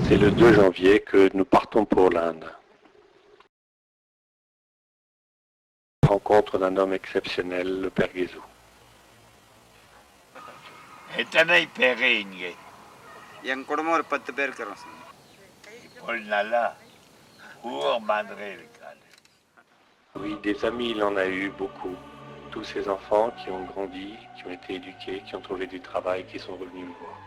C'est le 2 janvier que nous partons pour l'Inde. Rencontre d'un homme exceptionnel, le Père Guézou. எத்தனை பேர் இங்கே? என் குடும்பம் ஒரு 10 பேர் இருக்கிறோம் சார். ஒரு நல்லா ஊர் மாதிரி இருக்காது. Oui, des amis, il en a eu beaucoup. Tous ces enfants qui ont grandi, qui ont été éduqués, qui ont trouvé du travail, qui sont revenus me voir.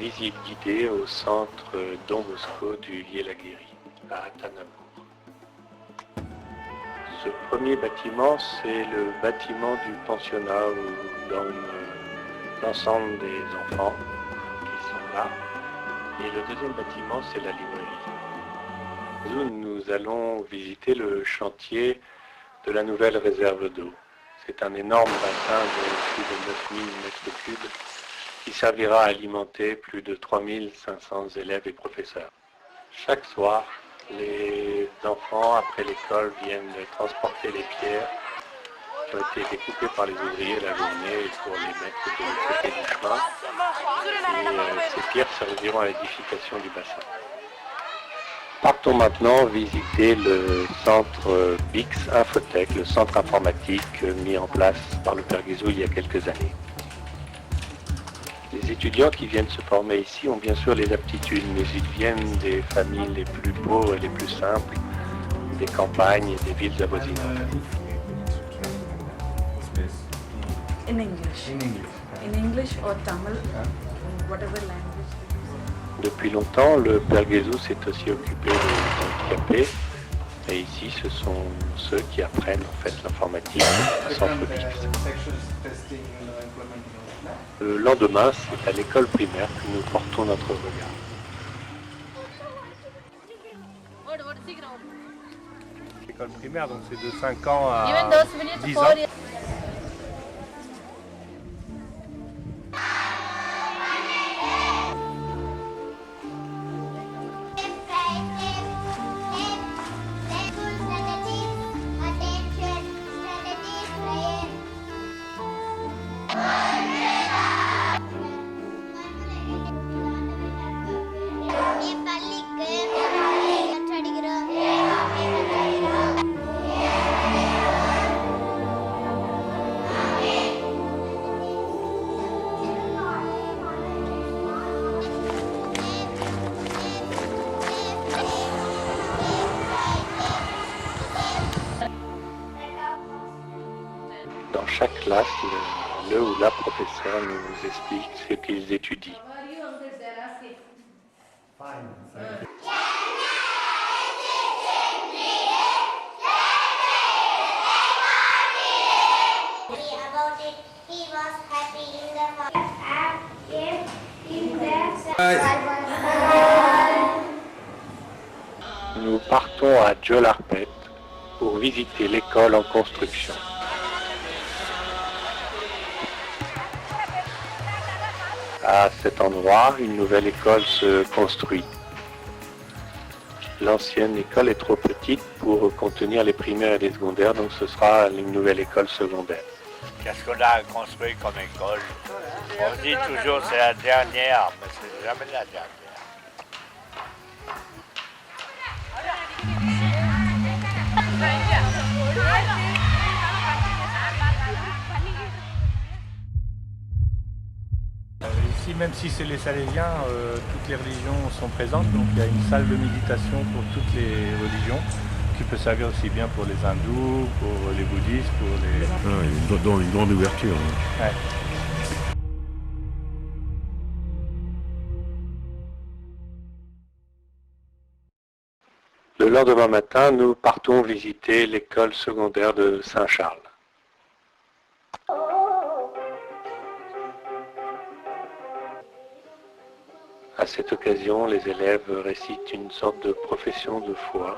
Visite guidée au centre Don Bosco du Yelaguiri, à Tanamour. Ce premier bâtiment, c'est le bâtiment du pensionnat où dorment l'ensemble des enfants qui sont là. Et le deuxième bâtiment, c'est la librairie. Nous allons visiter le chantier de la nouvelle réserve d'eau. C'est un énorme bassin de plus de 9000 mètres cubes qui servira à alimenter plus de 3500 élèves et professeurs. Chaque soir, les enfants, après l'école, viennent transporter les pierres qui ont été découpées par les ouvriers la journée pour les mettre de l'autre côté du chemin. Et ces pierres serviront à l'édification du bassin. Partons maintenant visiter le centre BIX Infotech, le centre informatique mis en place par le Père Guézou il y a quelques années. Les étudiants qui viennent se former ici ont bien sûr les aptitudes, mais ils viennent des familles les plus pauvres et les plus simples, des campagnes et des villes avoisinantes. In English. In English or Tamil, whatever language. Depuis longtemps, le Père Guézou s'est aussi occupé des handicapés, et ici ce sont ceux qui apprennent en fait l'informatique au centre BIX. Le lendemain, c'est à l'école primaire que nous portons notre regard. L'école primaire, donc c'est de 5 ans à 10 ans. Dans chaque classe, le ou la professeur nous explique ce qu'ils étudient. Nous partons à Jolarpet pour visiter l'école en construction. À cet endroit, une nouvelle école se construit. L'ancienne école est trop petite pour contenir les primaires et les secondaires, donc ce sera une nouvelle école secondaire. Qu'est-ce qu'on a construit comme école? On dit toujours c'est la dernière, mais c'est jamais la dernière. Ici, même si c'est les Salésiens, toutes les religions sont présentes, donc il y a une salle de méditation pour toutes les religions, qui peut servir aussi bien pour les hindous, pour les bouddhistes, pour les... Dans une grande ouverture. Ouais. Le lendemain matin, nous partons visiter l'école secondaire de Saint-Charles. À cette occasion, les élèves récitent une sorte de profession de foi.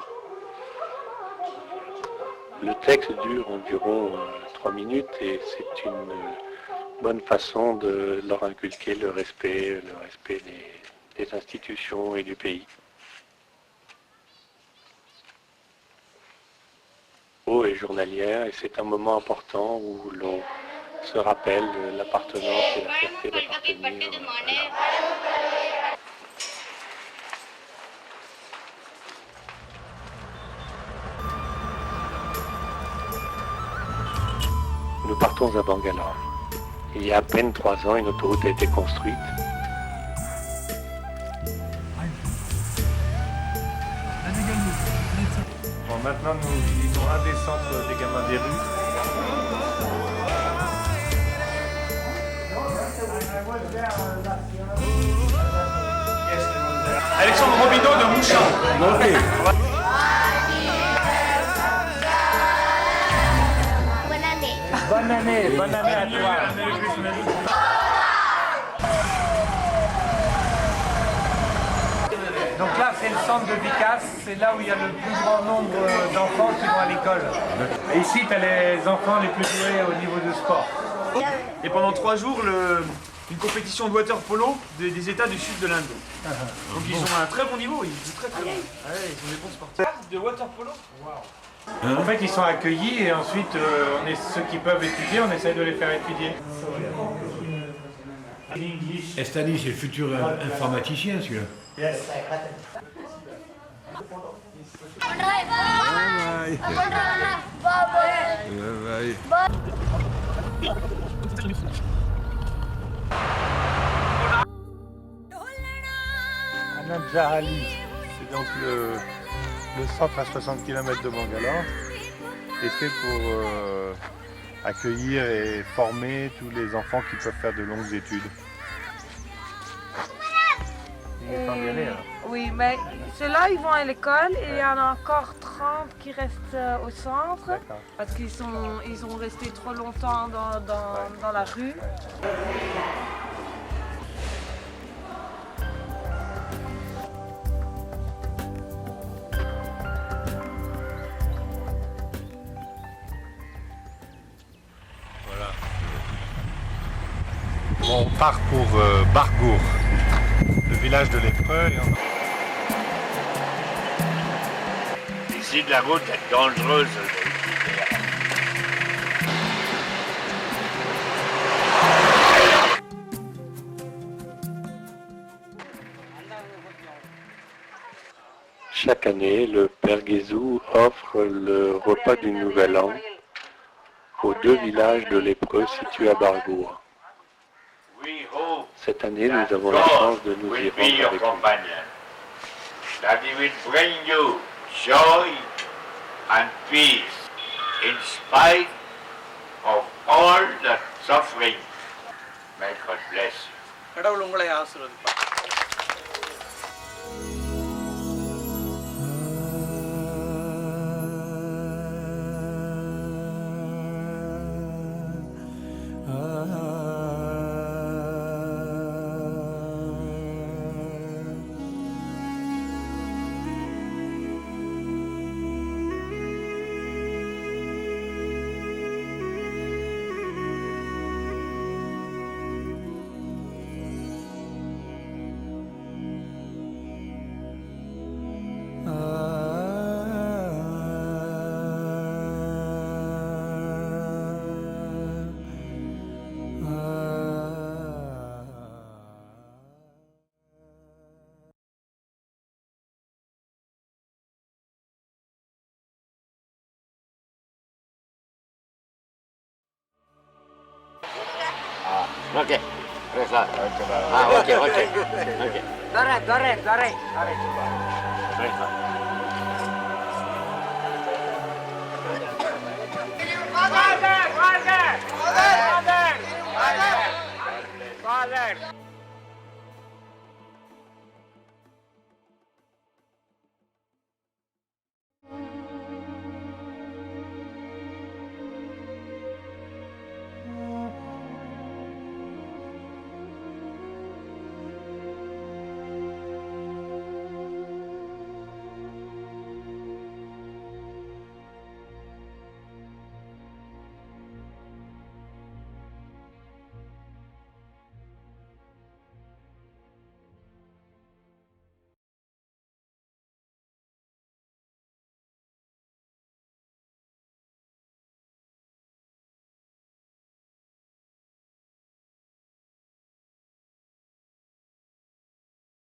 Le texte dure environ 3 minutes et c'est une bonne façon de leur inculquer le respect des institutions et du pays. et journalière, et c'est un moment important où l'on se rappelle de l'appartenance et la fierté d'appartenir à l'art. Nous partons à Bangalore. Il y a à peine 3 ans, une autoroute a été construite. Bon, maintenant, nous visitons un des centres des gamins des rues. Alexandre Robineau de Mouchin. Bonne année à toi. Donc là, c'est le centre de Vikas, c'est là où il y a le plus grand nombre d'enfants qui vont à l'école. Et ici, tu as les enfants les plus doués au niveau du sport. Et pendant 3 jours, une compétition de water polo des États du sud de l'Inde. Donc ils ont un très bon niveau, ils jouent très bien. Ouais, ils sont des bons sportifs. De water polo. En fait, ils sont accueillis et ensuite, ceux qui peuvent étudier, on essaie de les faire étudier. Estani, c'est le futur informaticien, celui-là. Yes. Anand Jahali, c'est donc le centre à 60 km de Bangalore et c'est pour accueillir et former tous les enfants qui peuvent faire de longues études. Il est temps d'y aller, hein. Oui, mais ceux-là, ils vont à l'école et il y en a encore 30 qui restent au centre D'accord. parce qu'ils ont resté trop longtemps dans la rue. Voilà. Bon, on part pour Bargour, le village de lépreux. Ici, la route est dangereuse. Chaque année, le Père Guézou offre le repas du Nouvel An aux 2 villages de lépreux situés à Bargour. Cette année, nous avons la chance de nous y rendre avec lui. That he will bring you joy and peace in spite of all the suffering. May God bless you. கடவுள் உங்களை ஆசீர்வதிப்பார். Okay. Okay. Dore. Father!